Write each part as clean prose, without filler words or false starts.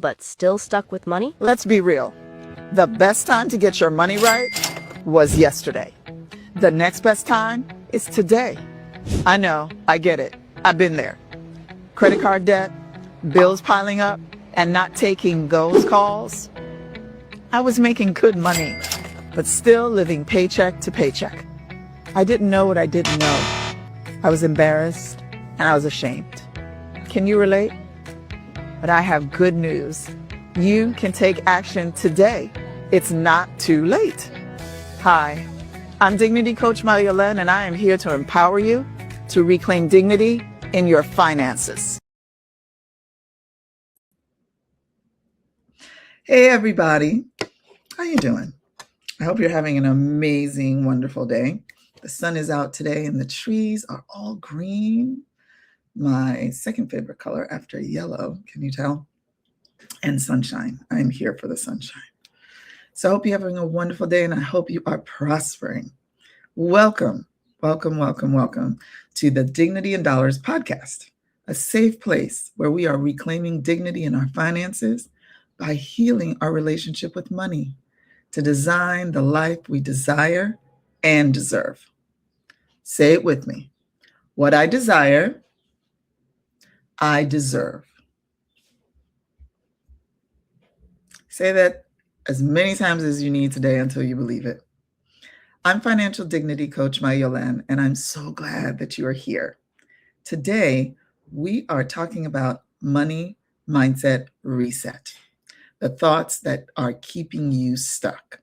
but still stuck with money? Let's be real. The best time to get your money right was yesterday. The next best time is today. I know, I get it. I've been there. Credit card debt, bills piling up, and not taking those calls. I was making good money, but still living paycheck to paycheck. I didn't know what I didn't know. I was embarrassed and I was ashamed. Can you relate? But I have good news. You can take action today. It's not too late. Hi, I'm Dignity Coach MarieYolaine, and I am here to empower you to reclaim dignity in your finances. Hey everybody, how you doing? I hope you're having an amazing, wonderful day. The sun is out today and the trees are all green. My second favorite color after yellow, can you tell? And sunshine. I'm here for the sunshine. So I hope you're having a wonderful day and I hope you are prospering. Welcome, welcome, welcome, welcome to the Dignity and Dollars podcast, a safe place where we are reclaiming dignity in our finances by healing our relationship with money to design the life we desire and deserve. Say it with me. What I desire, I deserve. Say that as many times as you need today until you believe it. I'm Financial Dignity Coach MarieYolaine, and I'm so glad that you are here. Today, we are talking about money mindset reset, the thoughts that are keeping you stuck.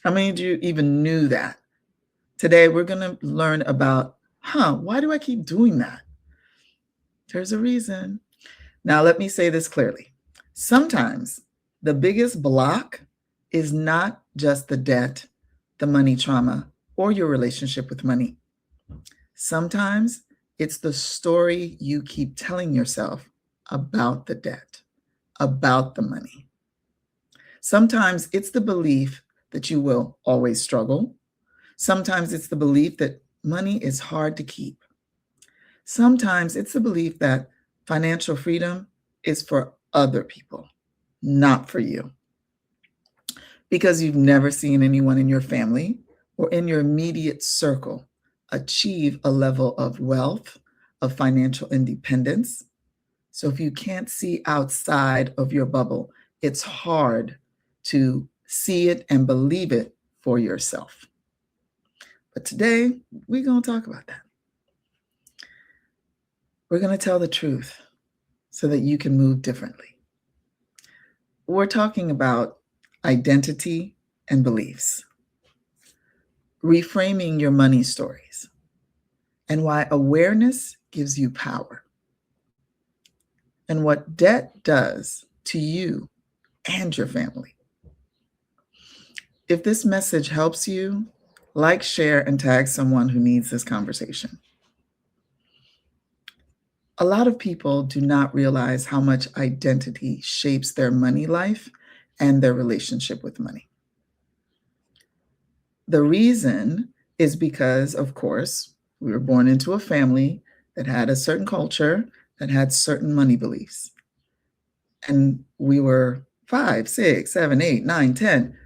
How many of you even knew that? Today, we're going to learn about, why do I keep doing that? There's a reason. Now, let me say this clearly. Sometimes the biggest block is not just the debt, the money trauma, or your relationship with money. Sometimes it's the story you keep telling yourself about the debt, about the money. Sometimes it's the belief that you will always struggle. Sometimes it's the belief that money is hard to keep. Sometimes it's the belief that financial freedom is for other people, not for you. Because you've never seen anyone in your family or in your immediate circle achieve a level of wealth, of financial independence. So if you can't see outside of your bubble, it's hard to see it and believe it for yourself. But today, we're going to talk about that. We're going to tell the truth so that you can move differently. We're talking about identity and beliefs, reframing your money stories, and why awareness gives you power, and what debt does to you and your family. If this message helps you, like, share, and tag someone who needs this conversation. A lot of people do not realize how much identity shapes their money life and their relationship with money. The reason is because, of course, we were born into a family that had a certain culture, that had certain money beliefs. And we were 5, 6, 7, 8, 9, 10.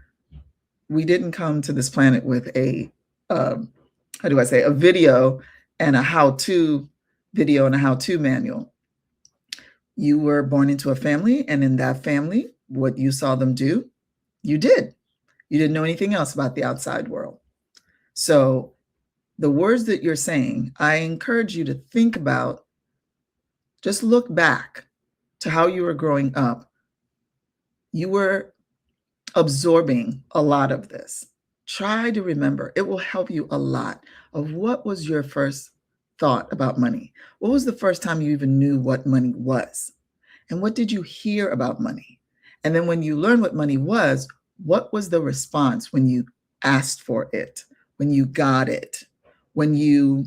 We didn't come to this planet with a video and a how-to video and a how-to manual. You were born into a family, and in that family, what you saw them do, you did. You didn't know anything else about the outside world. So the words that you're saying, I encourage you to think about, just look back to how you were growing up. You were absorbing a lot of this. Try to remember. It will help you a lot of what was your first thought about money. What was the first time you even knew what money was? And what did you hear about money? And then when you learned what money was, what was the response when you asked for it, when you got it, when you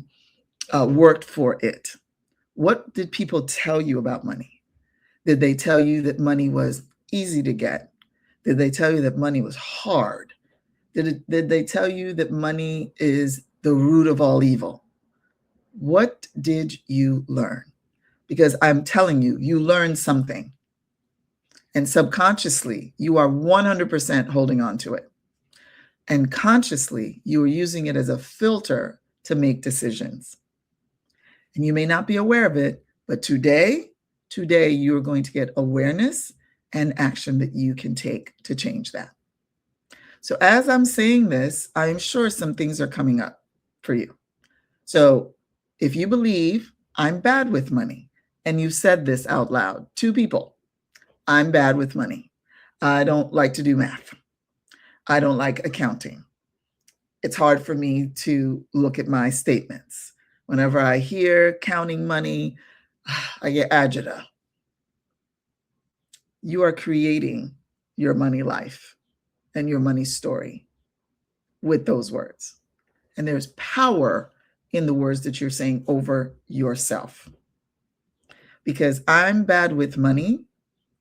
worked for it? What did people tell you about money? Did they tell you that money was easy to get? Did they tell you that money was hard? Did they tell you that money is the root of all evil? What did you learn? Because I'm telling you, you learned something. And subconsciously, you are 100% holding on to it. And consciously, you are using it as a filter to make decisions. And you may not be aware of it, but today, you are going to get awareness and action that you can take to change that. So as I'm saying this, I'm sure some things are coming up for you. So if you believe I'm bad with money, and you said this out loud, 2 people, I'm bad with money. I don't like to do math. I don't like accounting. It's hard for me to look at my statements. Whenever I hear counting money, I get agita. You are creating your money life and your money story with those words. And there's power in the words that you're saying over yourself. Because I'm bad with money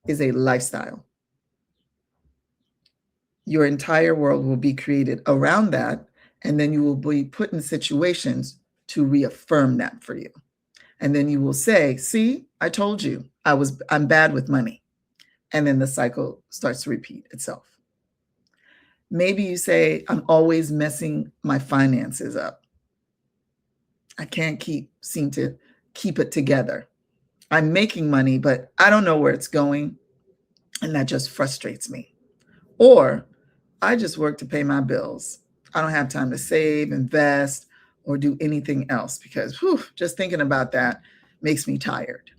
is a lifestyle. Your entire world will be created around that, and then you will be put in situations to reaffirm that for you. And then you will say, see, I told you I'm bad with money. And then the cycle starts to repeat itself. Maybe you say, I'm always messing my finances up. I can't seem to keep it together. I'm making money, but I don't know where it's going. And that just frustrates me. Or I just work to pay my bills. I don't have time to save, invest, or do anything else because just thinking about that makes me tired.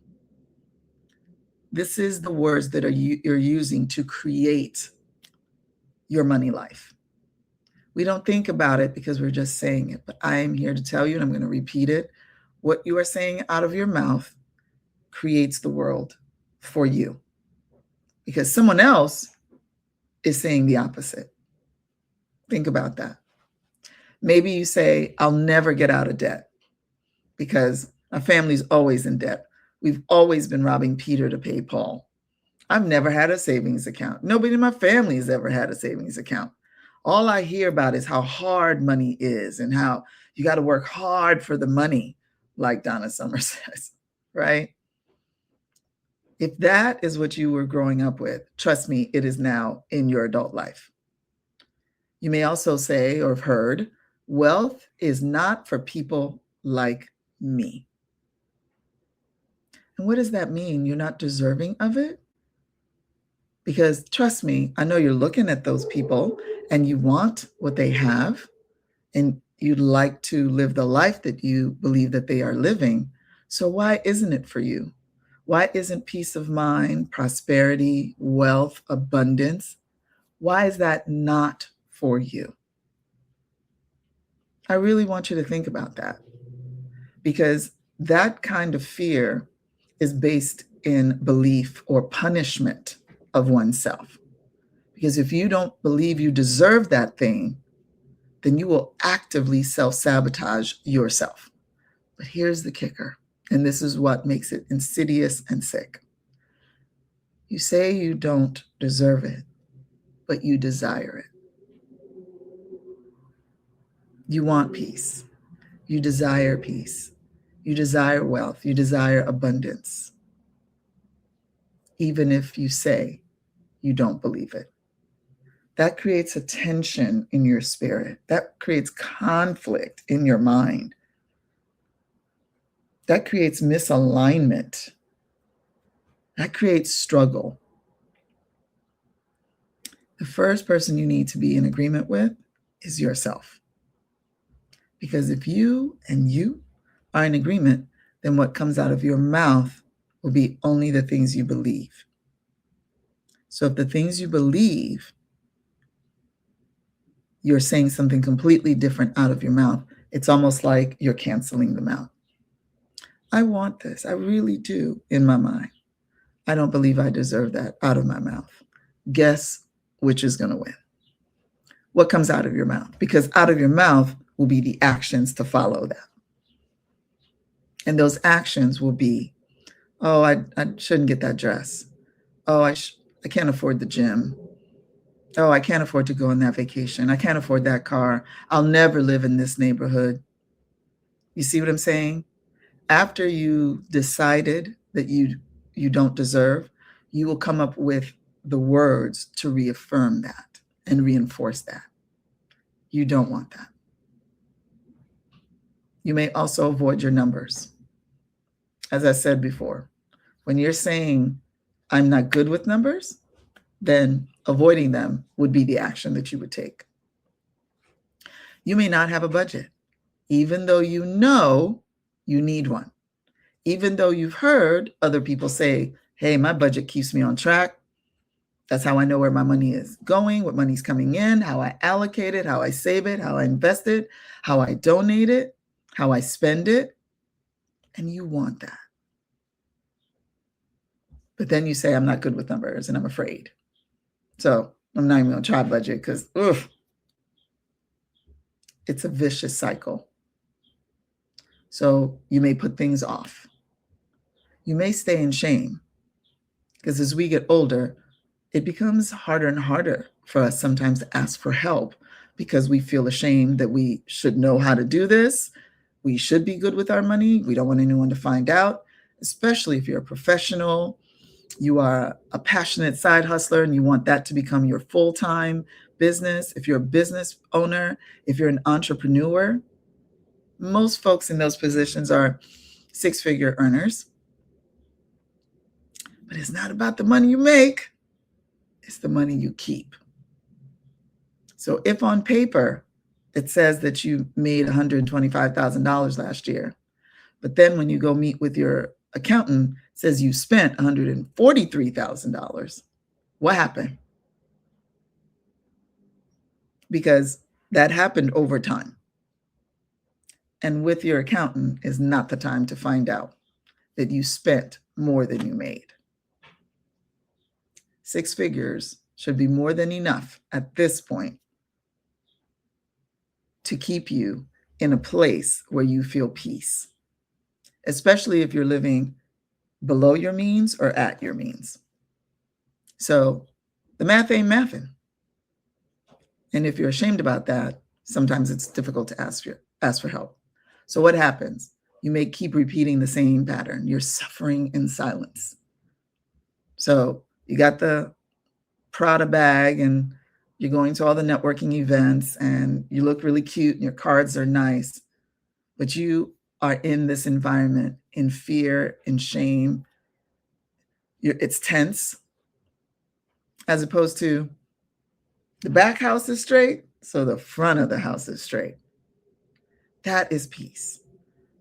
This is the words that you're using to create your money life. We don't think about it because we're just saying it, but I am here to tell you, and I'm going to repeat it. What you are saying out of your mouth creates the world for you because someone else is saying the opposite. Think about that. Maybe you say, I'll never get out of debt because our family's always in debt. We've always been robbing Peter to pay Paul. I've never had a savings account. Nobody in my family has ever had a savings account. All I hear about is how hard money is and how you got to work hard for the money, like Donna Summer says, right? If that is what you were growing up with, trust me, it is now in your adult life. You may also say or have heard, wealth is not for people like me. And what does that mean? You're not deserving of it? Because trust me, I know you're looking at those people and you want what they have and you'd like to live the life that you believe that they are living. So why isn't it for you? Why isn't peace of mind, prosperity, wealth, abundance? Why is that not for you? I really want you to think about that because that kind of fear is based in belief or punishment of oneself. Because if you don't believe you deserve that thing, then you will actively self-sabotage yourself. But here's the kicker, and this is what makes it insidious and sick. You say you don't deserve it, but you desire it. You want peace. You desire peace. You desire wealth. You desire abundance. Even if you say you don't believe it. That creates a tension in your spirit. That creates conflict in your mind. That creates misalignment. That creates struggle. The first person you need to be in agreement with is yourself. Because if you and you are in agreement, then what comes out of your mouth will be only the things you believe. So if the things you believe, you're saying something completely different out of your mouth, it's almost like you're canceling them out. I want this. I really do in my mind. I don't believe I deserve that out of my mouth. Guess which is going to win? What comes out of your mouth? Because out of your mouth will be the actions to follow that. And those actions will be, oh, I shouldn't get that dress. Oh, I can't afford the gym. Oh, I can't afford to go on that vacation. I can't afford that car. I'll never live in this neighborhood. You see what I'm saying? After you decided that you don't deserve, you will come up with the words to reaffirm that and reinforce that. You don't want that. You may also avoid your numbers. As I said before, when you're saying, I'm not good with numbers, then avoiding them would be the action that you would take. You may not have a budget, even though you know you need one. Even though you've heard other people say, hey, my budget keeps me on track. That's how I know where my money is going, what money's coming in, how I allocate it, how I save it, how I invest it, how I donate it, how I spend it. And you want that. But then you say, I'm not good with numbers and I'm afraid. So I'm not even going to try budget because it's a vicious cycle. So you may put things off. You may stay in shame because as we get older, it becomes harder and harder for us sometimes to ask for help because we feel ashamed that we should know how to do this. We should be good with our money. We don't want anyone to find out, especially if you're a professional, you are a passionate side hustler and you want that to become your full-time business. If you're a business owner, if you're an entrepreneur, most folks in those positions are six-figure earners. But it's not about the money you make. It's the money you keep. So if on paper it says that you made $125,000 last year, but then when you go meet with your accountant, it says you spent $143,000, what happened? Because that happened over time. And with your accountant is not the time to find out that you spent more than you made. Six figures should be more than enough at this point to keep you in a place where you feel peace, especially if you're living below your means or at your means. So the math ain't mathing. And if you're ashamed about that, sometimes it's difficult to ask for help. So what happens? You may keep repeating the same pattern. You're suffering in silence. So you got the Prada bag and you're going to all the networking events and you look really cute and your cards are nice, but you are in this environment in fear, in shame. It's tense, as opposed to the back house is straight, so the front of the house is straight. That is peace.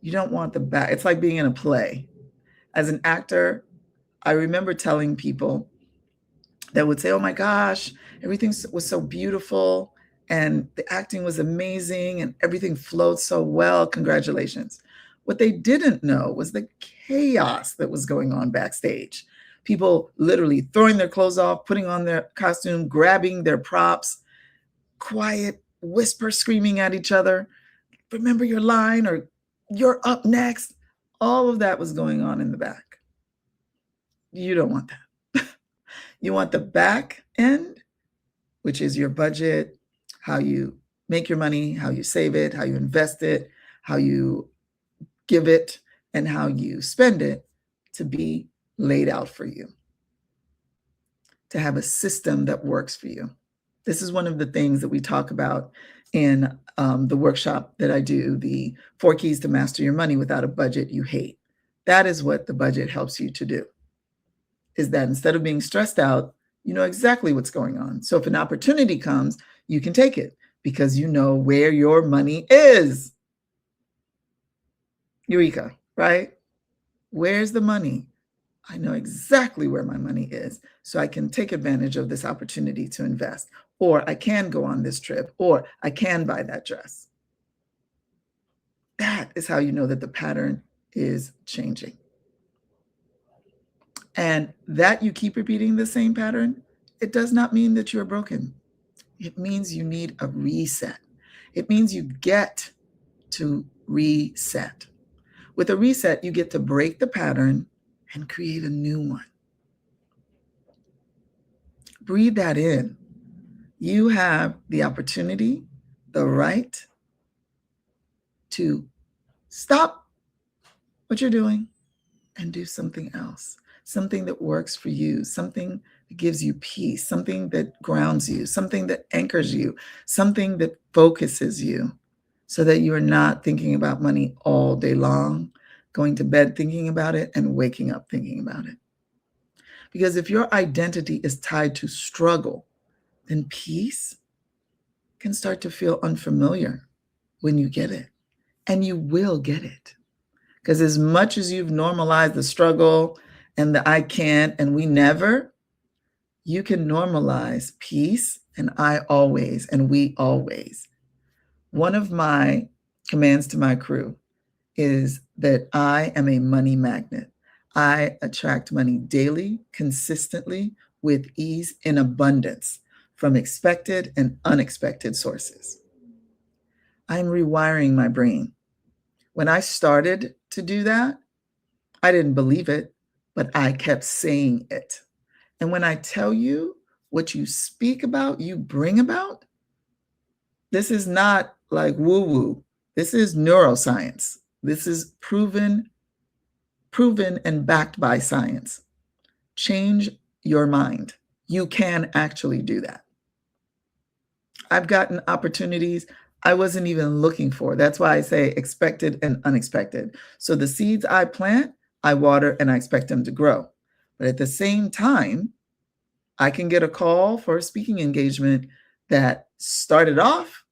You don't want the back. It's like being in a play. As an actor, I remember telling people that would say, oh my gosh, everything was so beautiful and the acting was amazing and everything flowed so well. Congratulations. What they didn't know was the chaos that was going on backstage. People literally throwing their clothes off, putting on their costume, grabbing their props, quiet whisper screaming at each other. Remember your line, or you're up next. All of that was going on in the back. You don't want that. You want the back end, which is your budget, how you make your money, how you save it, how you invest it, how you give it, and how you spend it, to be laid out for you, to have a system that works for you. This is one of the things that we talk about in the workshop that I do, the 4 Keys to Master Your Money Without a Budget You Hate. That is what the budget helps you to do, is that instead of being stressed out, you know exactly what's going on. So if an opportunity comes, you can take it because you know where your money is. Eureka, right? Where's the money? I know exactly where my money is, so I can take advantage of this opportunity to invest, or I can go on this trip, or I can buy that dress. That is how you know that the pattern is changing. And that you keep repeating the same pattern, it does not mean that you're broken. It means you need a reset. It means you get to reset. With a reset, you get to break the pattern and create a new one. Breathe that in. You have the opportunity, the right to stop what you're doing and do something else, something that works for you, something that gives you peace, something that grounds you, something that anchors you, something that focuses you so that you are not thinking about money all day long, going to bed thinking about it and waking up thinking about it. Because if your identity is tied to struggle, then peace can start to feel unfamiliar when you get it. And you will get it. Because as much as you've normalized the struggle and the I can't and we never, you can normalize peace and I always and we always. One of my commands to my crew is that I am a money magnet. I attract money daily, consistently, with ease, in abundance from expected and unexpected sources. I'm rewiring my brain. When I started to do that, I didn't believe it, but I kept saying it. And when I tell you what you speak about, you bring about, this is not like woo-woo. This is neuroscience. This is proven and backed by science. Change your mind. You can actually do that. I've gotten opportunities I wasn't even looking for. That's why I say expected and unexpected. So the seeds I plant, I water and I expect them to grow. But at the same time, I can get a call for a speaking engagement that started off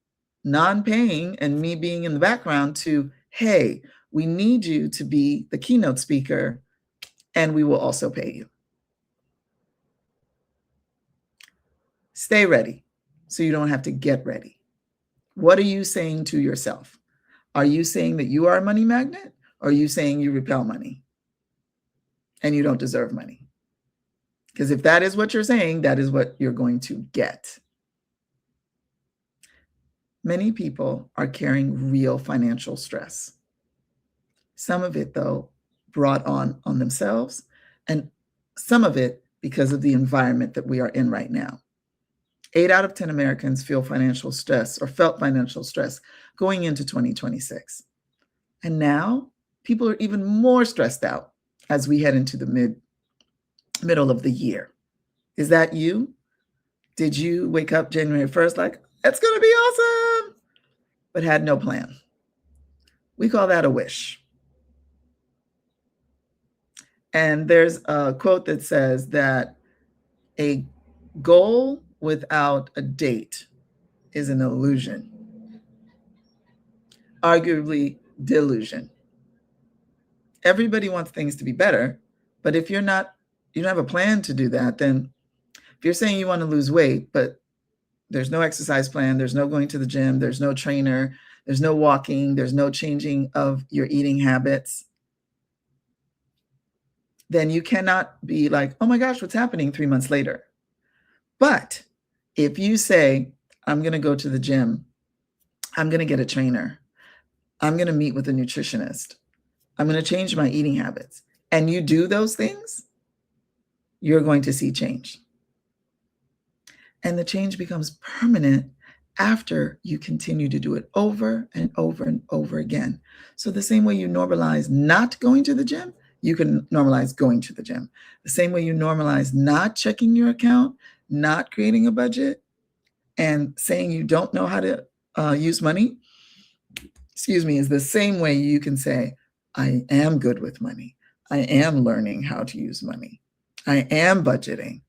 non-paying and me being in the background to, hey, we need you to be the keynote speaker and we will also pay you. Stay ready so you don't have to get ready. What are you saying to yourself? Are you saying that you are a money magnet, or are you saying you repel money and you don't deserve money? Because if that is what you're saying, that is what you're going to get. Many people are carrying real financial stress. Some of it, though, brought on themselves, and some of it because of the environment that we are in right now. 8 out of 10 Americans feel financial stress or felt financial stress going into 2026. And now people are even more stressed out as we head into the middle of the year. Is that you? Did you wake up January 1st like, it's going to be awesome, but had no plan? We call that a wish. And there's a quote that says that a goal without a date is an illusion, arguably delusion. Everybody wants things to be better, but if you don't have a plan to do that, then if you're saying you want to lose weight, but there's no exercise plan, there's no going to the gym, there's no trainer, there's no walking, there's no changing of your eating habits, then you cannot be like, oh my gosh, what's happening 3 months later? But if you say, I'm going to go to the gym, I'm going to get a trainer, I'm going to meet with a nutritionist, I'm going to change my eating habits, and you do those things, you're going to see change. And the change becomes permanent after you continue to do it over and over and over again. So the same way you normalize not going to the gym, you can normalize going to the gym. The same way you normalize not checking your account, not creating a budget, and saying you don't know how to use money, is the same way you can say, I am good with money. I am learning how to use money. I am budgeting.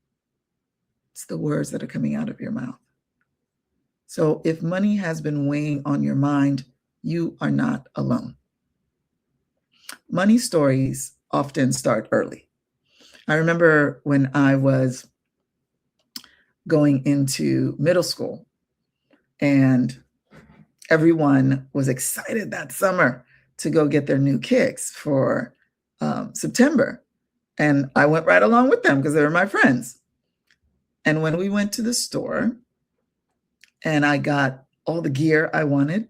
It's the words that are coming out of your mouth. So if money has been weighing on your mind, you are not alone. Money stories often start early. I remember when I was going into middle school and everyone was excited that summer to go get their new kicks for September. And I went right along with them because they were my friends. And when we went to the store and I got all the gear I wanted,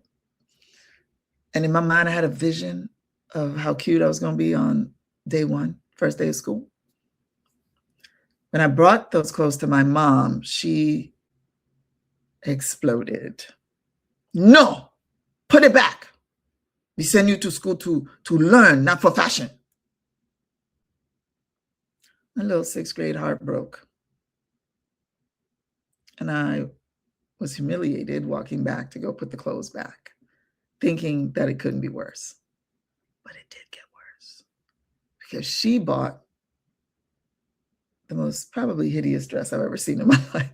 and in my mind, I had a vision of how cute I was going to be on day one, first day of school. When I brought those clothes to my mom, she exploded. No, put it back. We send you to school to learn, not for fashion. My little 6th grade heart broke. And I was humiliated walking back to go put the clothes back, thinking that it couldn't be worse. But it did get worse because she bought the most probably hideous dress I've ever seen in my life.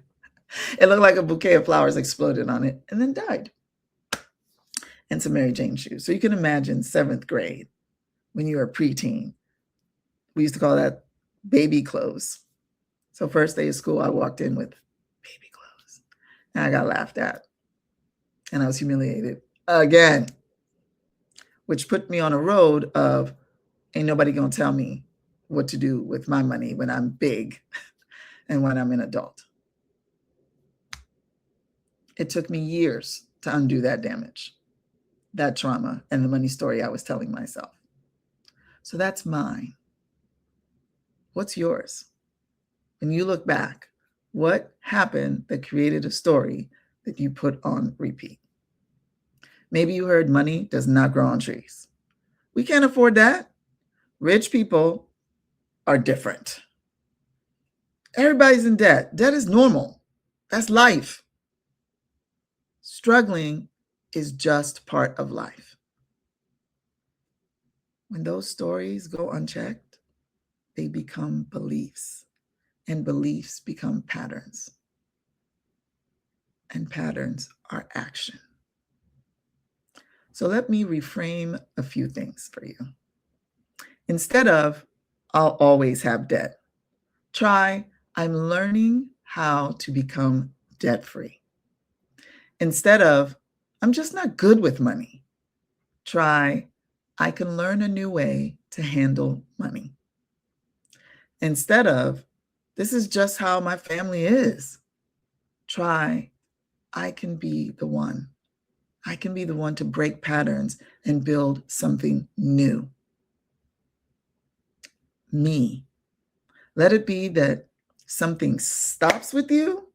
It looked like a bouquet of flowers exploded on it and then died. And some Mary Jane shoes. So you can imagine 7th grade when you were a preteen. We used to call that baby clothes. So first day of school, I walked in with baby clothes and I got laughed at and I was humiliated again, which put me on a road of ain't nobody gonna tell me what to do with my money when I'm big and when I'm an adult. It took me years to undo that damage, that trauma, and the money story I was telling myself. So that's mine. What's yours? When you look back, what happened that created a story that you put on repeat? Maybe you heard money does not grow on trees. We can't afford that. Rich people are different. Everybody's in debt. Debt is normal. That's life. Struggling is just part of life. When those stories go unchecked, they become beliefs, and beliefs become patterns, and patterns are action. So let me reframe a few things for you. Instead of, I'll always have debt, try, I'm learning how to become debt-free. Instead of, I'm just not good with money, try, I can learn a new way to handle money. Instead of, this is just how my family is, try, I can be the one. I can be the one to break patterns and build something new. Me. Let it be that something stops with you,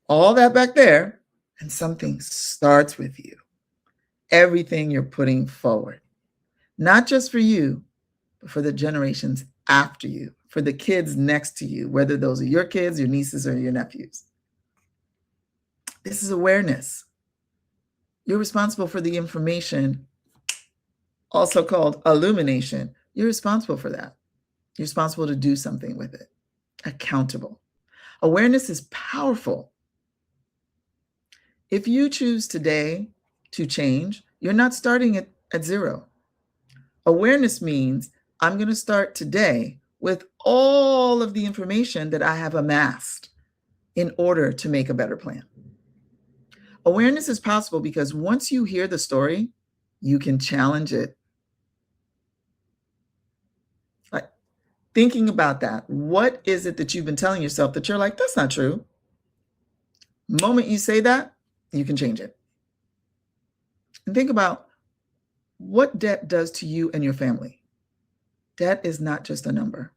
all that back there, and something starts with you. Everything you're putting forward, not just for you, but for the generations after you, for the kids next to you, whether those are your kids, your nieces, or your nephews. This is awareness. You're responsible for the information, also called illumination. You're responsible for that. You're responsible to do something with it. Accountable. Awareness is powerful. If you choose today to change, you're not starting at zero. Awareness means I'm going to start today with all of the information that I have amassed in order to make a better plan. Awareness is possible because once you hear the story, you can challenge it. Like, thinking about that, what is it that you've been telling yourself that you're like, that's not true? The moment you say that, you can change it. And think about what debt does to you and your family. Debt is not just a number.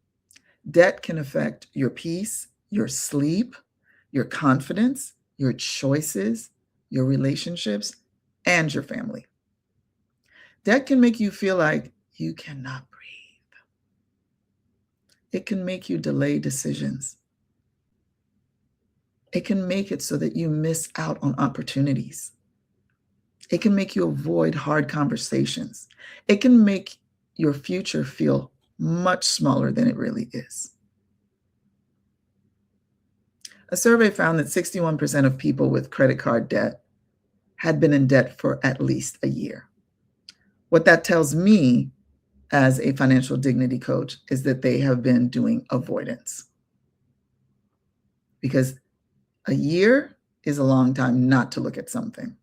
Debt can affect your peace, your sleep, your confidence, your choices, your relationships, and your family. Debt can make you feel like you cannot breathe. It can make you delay decisions. It can make it so that you miss out on opportunities. It can make you avoid hard conversations. It can make your future feel much smaller than it really is. A survey found that 61% of people with credit card debt had been in debt for at least a year. What that tells me as a financial dignity coach is that they have been doing avoidance. Because a year is a long time not to look at something.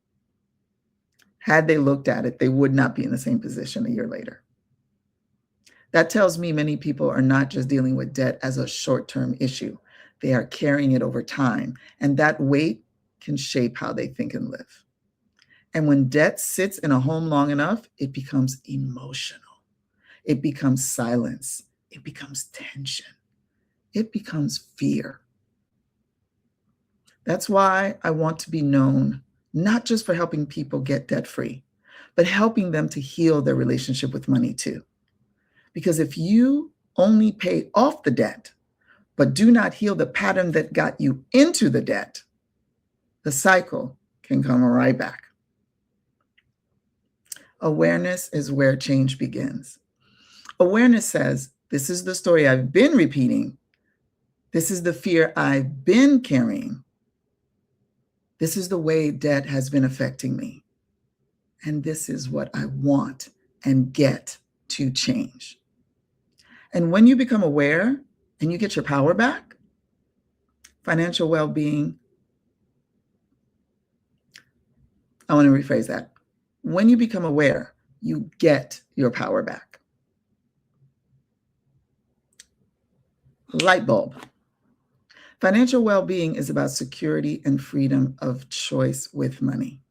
Had they looked at it, they would not be in the same position a year later. That tells me many people are not just dealing with debt as a short-term issue. They are carrying it over time, and that weight can shape how they think and live. And when debt sits in a home long enough, it becomes emotional. It becomes silence. It becomes tension. It becomes fear. That's why I want to be known, not just for helping people get debt-free, but helping them to heal their relationship with money too. Because if you only pay off the debt, but do not heal the pattern that got you into the debt, the cycle can come right back. Awareness is where change begins. Awareness says, this is the story I've been repeating. This is the fear I've been carrying. This is the way debt has been affecting me. And this is what I want and get to change. And when you become aware and you get your power back, financial well-being, I want to rephrase that. When you become aware, you get your power back. Light bulb. Financial well-being is about security and freedom of choice with money.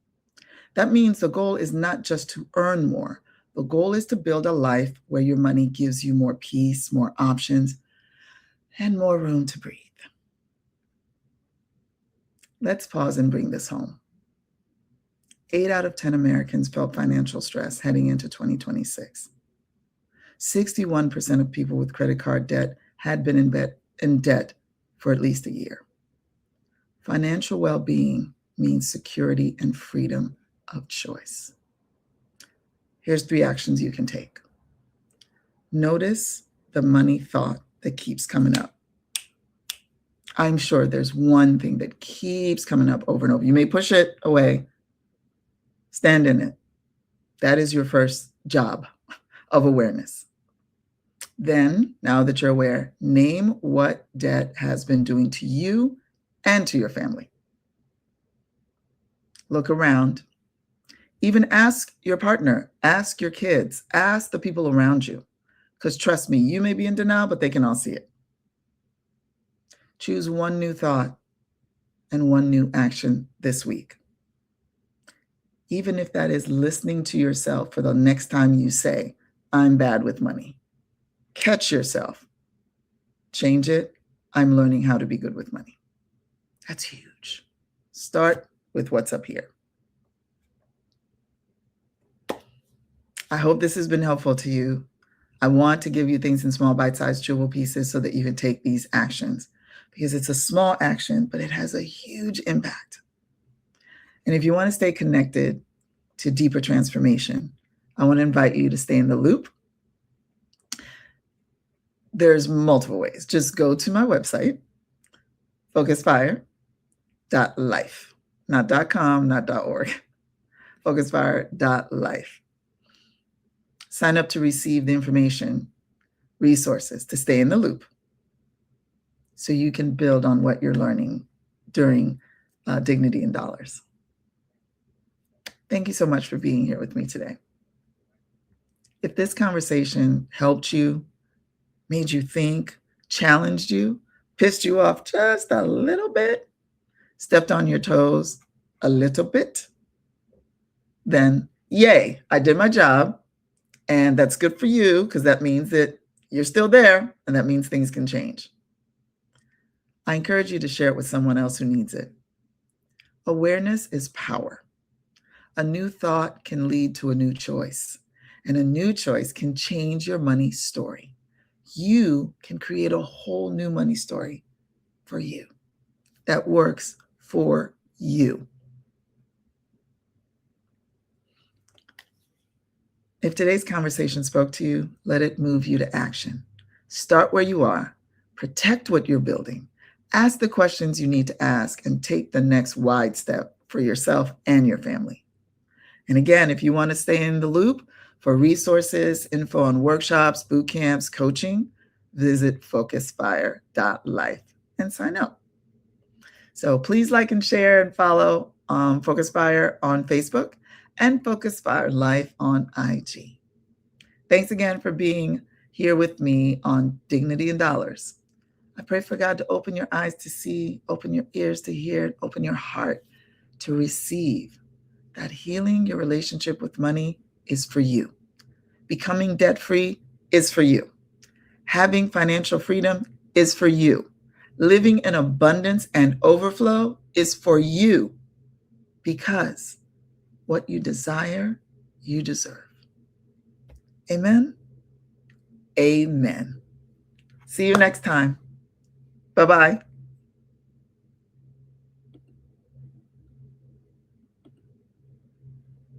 That means the goal is not just to earn more. The goal is to build a life where your money gives you more peace, more options, and more room to breathe. Let's pause and bring this home. 8 out of 10 Americans felt financial stress heading into 2026. 61% of people with credit card debt had been in debt for at least a year. Financial well-being means security and freedom of choice. Here's 3 actions you can take. Notice the money thought that keeps coming up. I'm sure there's one thing that keeps coming up over and over. You may push it away. Stand in it. That is your first job of awareness. Then, now that you're aware, name what debt has been doing to you and to your family. Look around. Even ask your partner, ask your kids, ask the people around you. Because trust me, you may be in denial, but they can all see it. Choose one new thought and one new action this week. Even if that is listening to yourself for the next time you say, I'm bad with money. Catch yourself. Change it. I'm learning how to be good with money. That's huge. Start with what's up here. I hope this has been helpful to you. I want to give you things in small bite-sized chewable pieces so that you can take these actions, because it's a small action, but it has a huge impact. And if you want to stay connected to deeper transformation, I want to invite you to stay in the loop. There's multiple ways. Just go to my website, focusfire.life, not .com, not .org, focusfire.life. Sign up to receive the information, resources to stay in the loop so you can build on what you're learning during Dignity in Dollars. Thank you so much for being here with me today. If this conversation helped you, made you think, challenged you, pissed you off just a little bit, stepped on your toes a little bit, then yay, I did my job. And that's good for you, because that means that you're still there, and that means things can change. I encourage you to share it with someone else who needs it. Awareness is power. A new thought can lead to a new choice, and a new choice can change your money story. You can create a whole new money story for you that works for you. If today's conversation spoke to you, let it move you to action. Start where you are. Protect what you're building. Ask the questions you need to ask and take the next wide step for yourself and your family. And again, if you want to stay in the loop for resources, info on workshops, boot camps, coaching, visit focusfire.life and sign up. So please like and share and follow Focus Fire on Facebook and Focus Fire Life on IG. Thanks again for being here with me on Dignity in Dollars. I pray for God to open your eyes to see, open your ears to hear, open your heart to receive that healing your relationship with money is for you. Becoming debt-free is for you. Having financial freedom is for you. Living in abundance and overflow is for you, because what you desire, you deserve. Amen. Amen. See you next time. Bye-bye.